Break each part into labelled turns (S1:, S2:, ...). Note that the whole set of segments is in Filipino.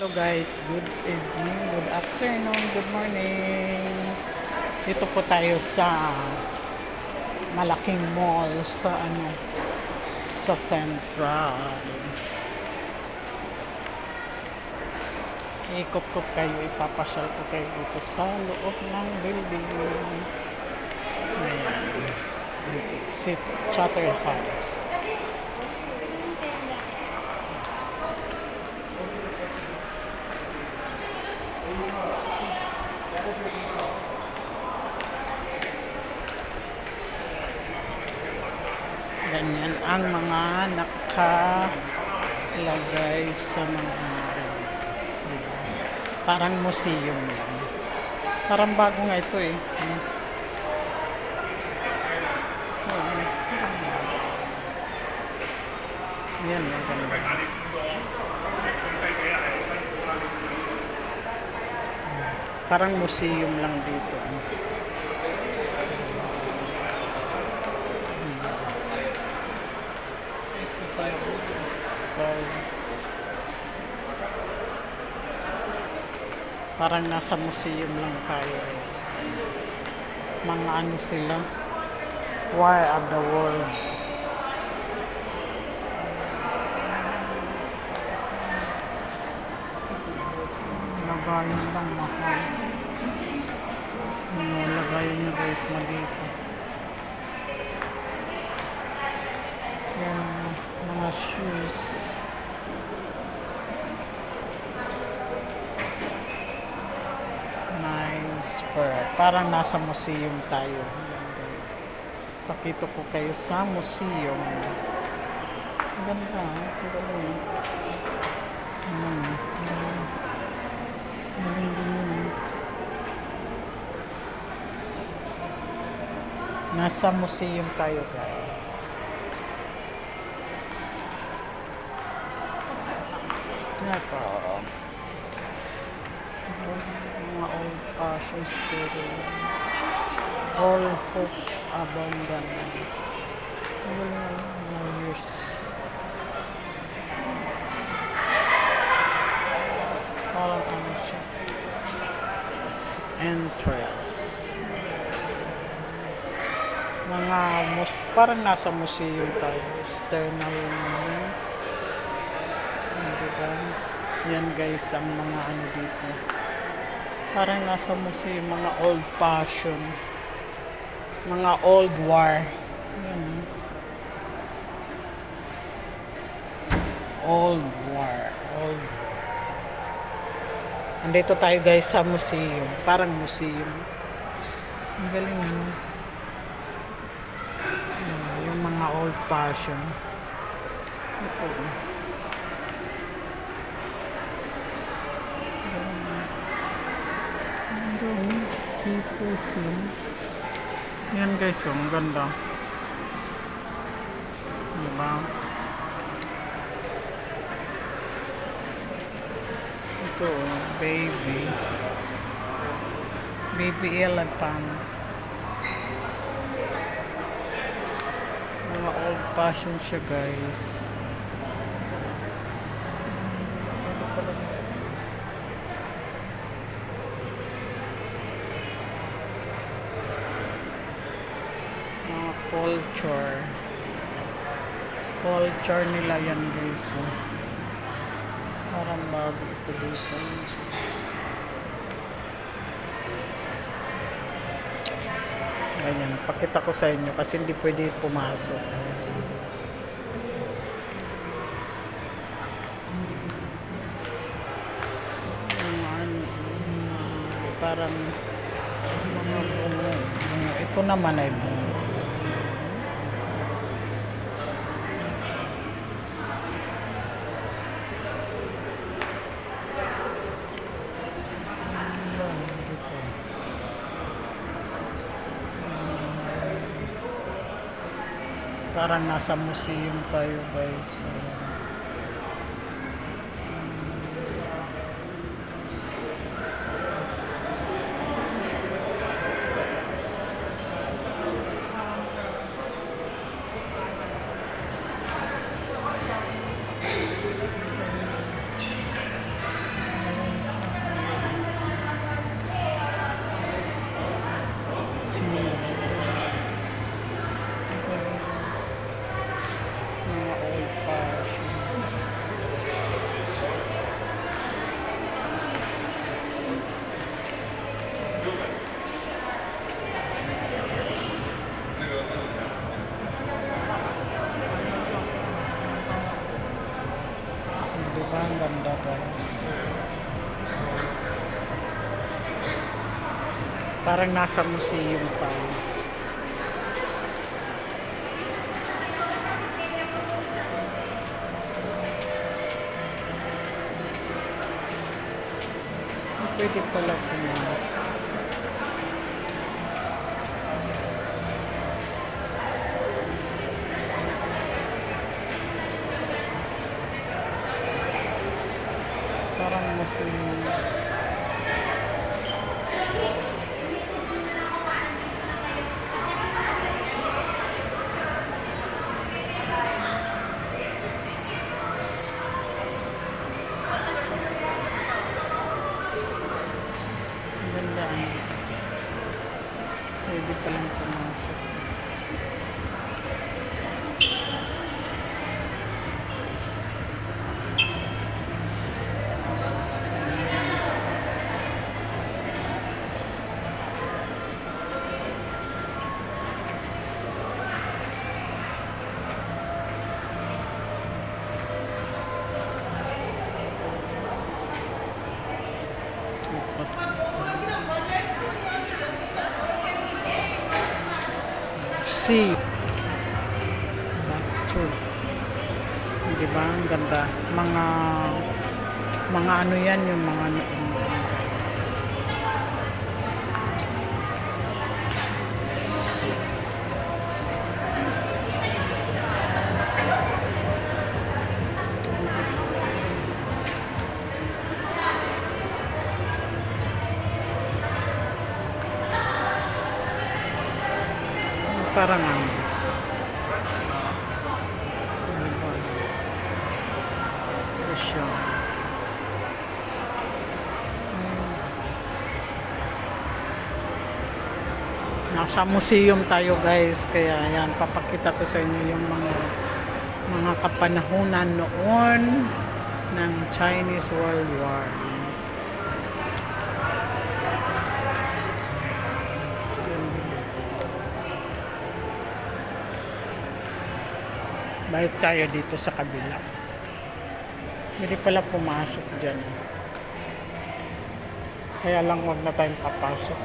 S1: Hello guys, good evening, good afternoon, good morning. Dito po tayo sa malaking mall sa Central. Ikot ko kayo, ipapasyal ko kayo dito sa loob ng building. Ayan, exit Chatterhouse. Ganyan ang mga nakalagay sa mga parang museum lang. Parang bago nga ito eh. Yan, maganda. Parang museum lang dito. Parang nasa museum lang tayo. Mga ano sila, War of the World. Lagayan lang mahal. Lagayan nyo guys malito. Yan, mga shoes. Parang nasa museum tayo. Guys. Pakita ko kayo sa museum. Ganda. Nasa museum tayo guys. Snapper. Mga old fashioned story. All hope abandon. Mga years. Parang ano siya. Entrance. Mga parang nasa museum tayo. External diba? Yan guys ang mga ano dito. Parang nasa museum, mga old fashion, mga old war. Yan. Old war. Andito tayo guys sa museum, parang museum. Ang galing yun. Yung mga old fashion. Ito. Yan guys, ang ganda. Diba? Ito, baby elephant. Mga old fashion siya guys. Culture nila yan guys. Parang bago ito dito. Ganyan, pakita ko sa inyo kasi hindi pwede pumasok. Parang mga bungo. Ito naman ay bungo. Parang nasa museum tayo guys. Mga old fashion. Diba ang ganda guys? Parang nasa museum tayo. Pwede pala pumasok. Parang museum. Ganda. Pwede palang pumasok. See. Back to. Diba? Ang ganda. Mga ano yan yung mga guys. Parang ano. Ito siya. Nasa museum tayo guys. Kaya yan, papakita ko sa inyo yung mga kapanahunan noon ng Chinese World War. Balik tayo dito sa kabila. Hindi pala pumasok dyan. Kaya lang wag na tayong papasok.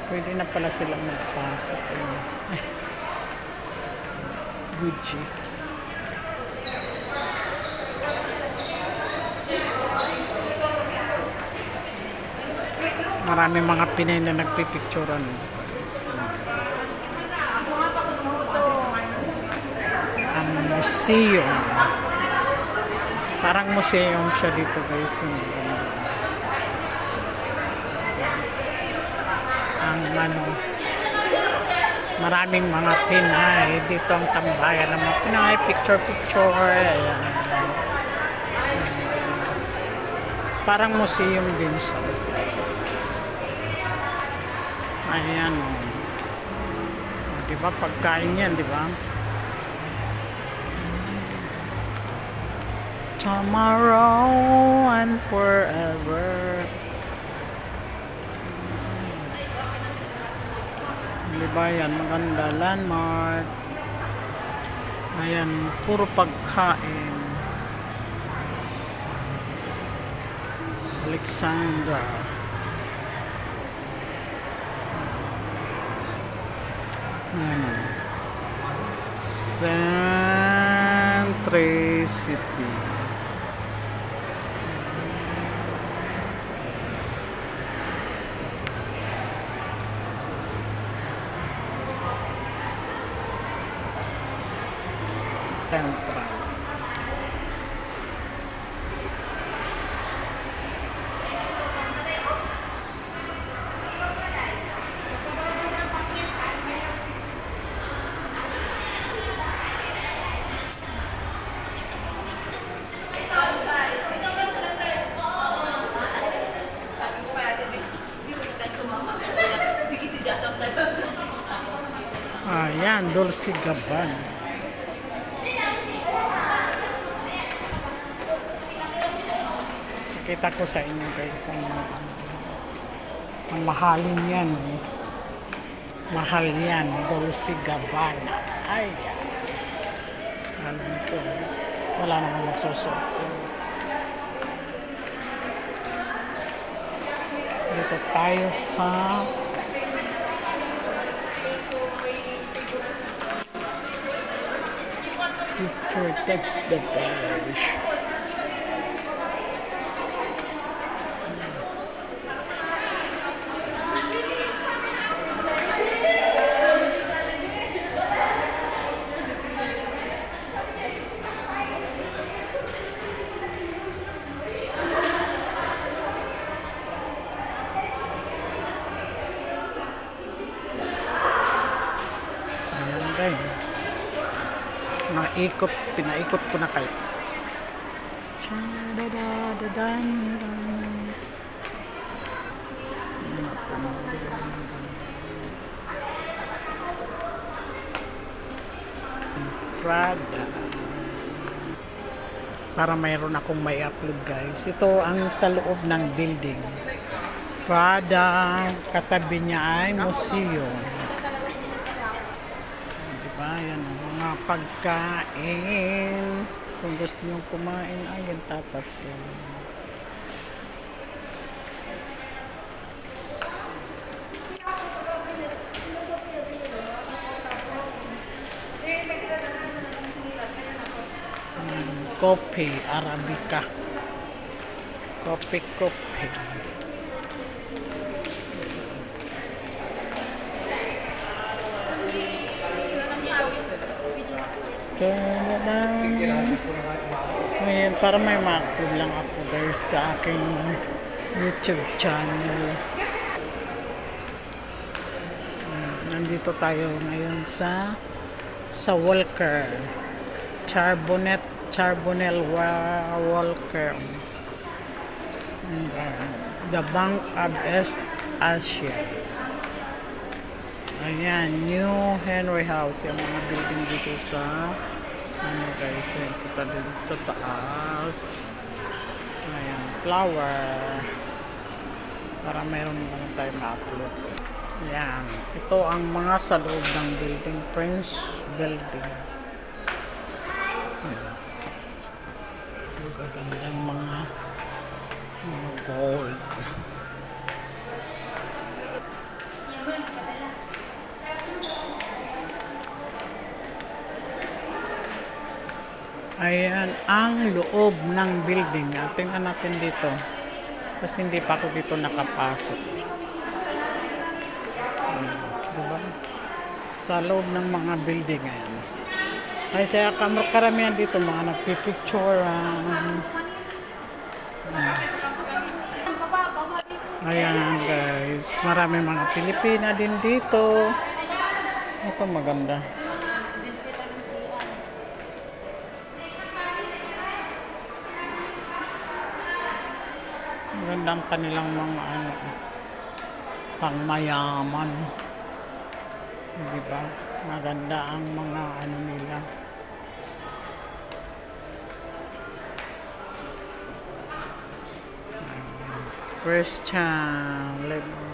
S1: Pwede na pala silang magpasok. Gucci. Marami mga Pinay na nagpipicturan. Ang museum. Parang museum siya dito guys. Ang ano, maraming mga Pinay. Dito ang tambayan ng mga Pinay. Picture. Ayan. Parang museum din siya. Ayan. Diba? Pagkain yan, diba? Tomorrow and forever. Diba yan? Maganda. Landmark. Ayan. Puro pagkain. Alexandra. Ano? Centricity. Central. Ayan, Dolce Gabbana. Nakita ko sa inyo guys ang mahalin yan. Mahal yan, Dolce Gabbana. Ay, ano ito? Wala naman magsusuot. Dito tayo sa picture text the page. Ayan guys. Pinaikot ko na kayo. Cha-da-da-da-dan. Prada. Para mayroon akong may upload guys. Ito ang sa loob ng building. Prada. Katabi niya ay museum. Diba? Yan ang mga pagkain. Kung gusto nyo kumain, ay tatats lang. Kopi Arabica. Kopi. Ngayon, para may ma-upload lang ako guys sa aking YouTube channel. Nandito tayo ngayon sa Walker. Charbonel Walker. The Bank of East Asia. Ayan, New Henry House. Yung mga building dito sa guys, kita din sa taas. Ayan, flower. Para meron lang tayo ma-upload. Ayan, ito ang mga sa loob ng building. Prince Building. Ayan. Gagandang mga gold. Ayan ang loob ng building. Tingnan natin dito. Kasi hindi pa ako dito nakapasok. Diba? Sa loob ng mga building. Ayan. Ay sa karamihan dito mga nagpipicture. Ayan guys. Marami mga Pilipina din dito. Ito maganda. Magandang kanilang mga pangmayaman. Diba? Maganda ang mga nila. Christian Level.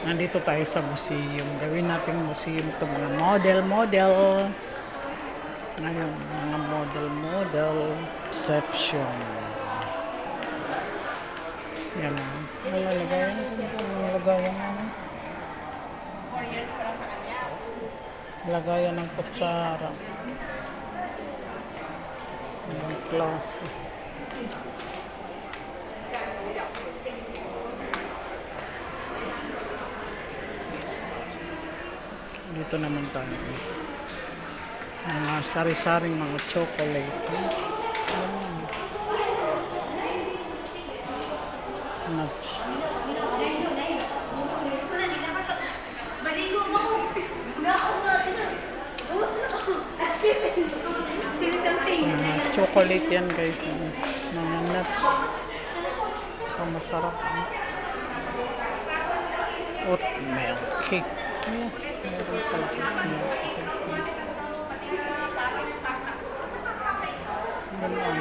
S1: Nandito tayo sa museum. Gawin natin museum ito. Mga model. Ngayon, mga model. Exception. Yan. Lagayan.
S2: 4 years pa lang sa kanya.
S1: Lagayan ng kutsara. Ang klase. Dito naman tayo. Mga sari-saring mga chocolate. Nuts. Chocolate yan guys. Mga nuts. Parang masarap. Oat milk cake. Ayan, meron pala oat milk cake. Ganun.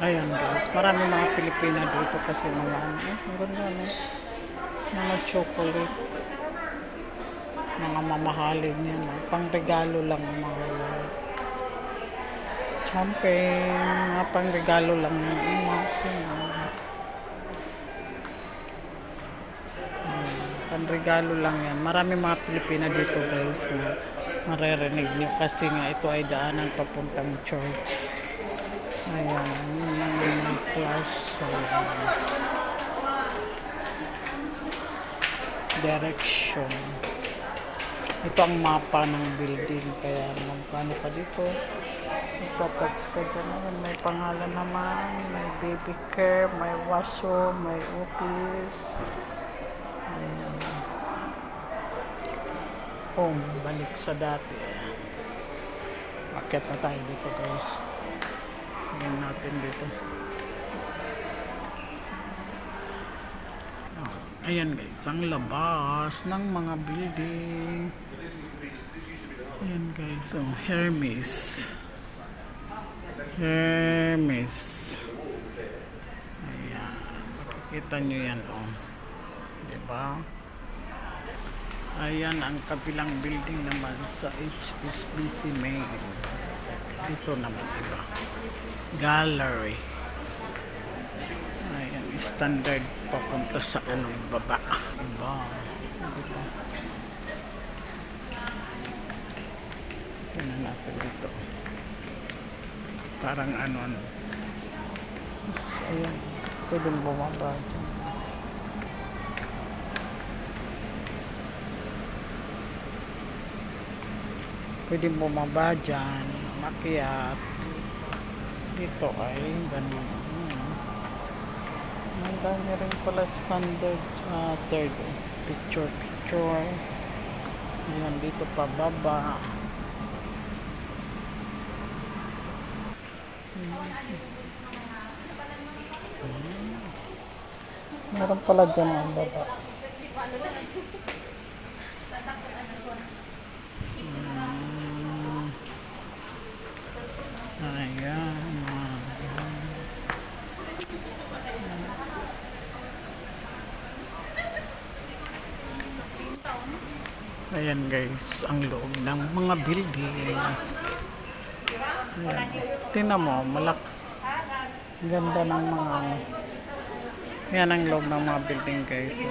S1: Ayan guys, marami mga Pilipina dito kasi mga ano, ang ganda no? Mga chocolate, mga mamahalin yan, pang regalo lang mga yan. Champagne, mga pang regalo lang yan. Pang regalo lang yan. Marami mga Pilipina dito guys na maririnig nyo kasi nga ito ay daanan papuntang church. Ayan, yung mga class direction. Ito ang mapa ng building kaya magkano ka dito ito-touch ka dyan. May pangalan naman, may baby care, may washroom, may office. Ayan. Home, balik sa dati. Akit na tayo dito guys. Tingnan natin dito. Ayan guys, ang labas ng mga building. Ayan guys, so Hermes. Hermes. Ayan, makikita nyo yan diba? Ayan ang kabilang building naman sa HSBC main. Dito naman iba. Gallery. Ayan, standard papunta sa baba. Iba. Diba? Tingnan natin dito. Parang ayan. Pwedeng bumaba dyan. Pwedeng bumaba dyan. Makiat. Dito ay ganun. Ang dami rin pala standard third picture. Ayan, dito pa baba. Meron pala dyan ang baba. Ayan. Ayan guys, ang loob ng mga building. Ayan. Tingnan mo, ganda ng mga yan ang loob ng mga building guys.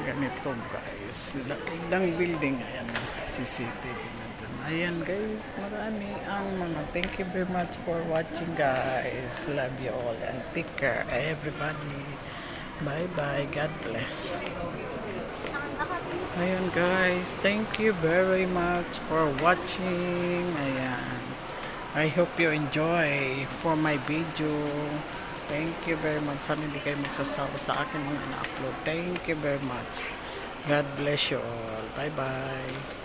S1: Ganito guys, loob ng building. Ayan, CCTV na dun. Ayan guys, marami ang mga thank you very much for watching guys. Love you all and take care everybody. Bye bye, God bless. Ayan guys, thank you very much for watching. Ayan, I hope you enjoy for my video. Thank you very much. Sana hindi kayo magsasawa sa akin mga na-upload. Thank you very much. God bless you all. Bye bye.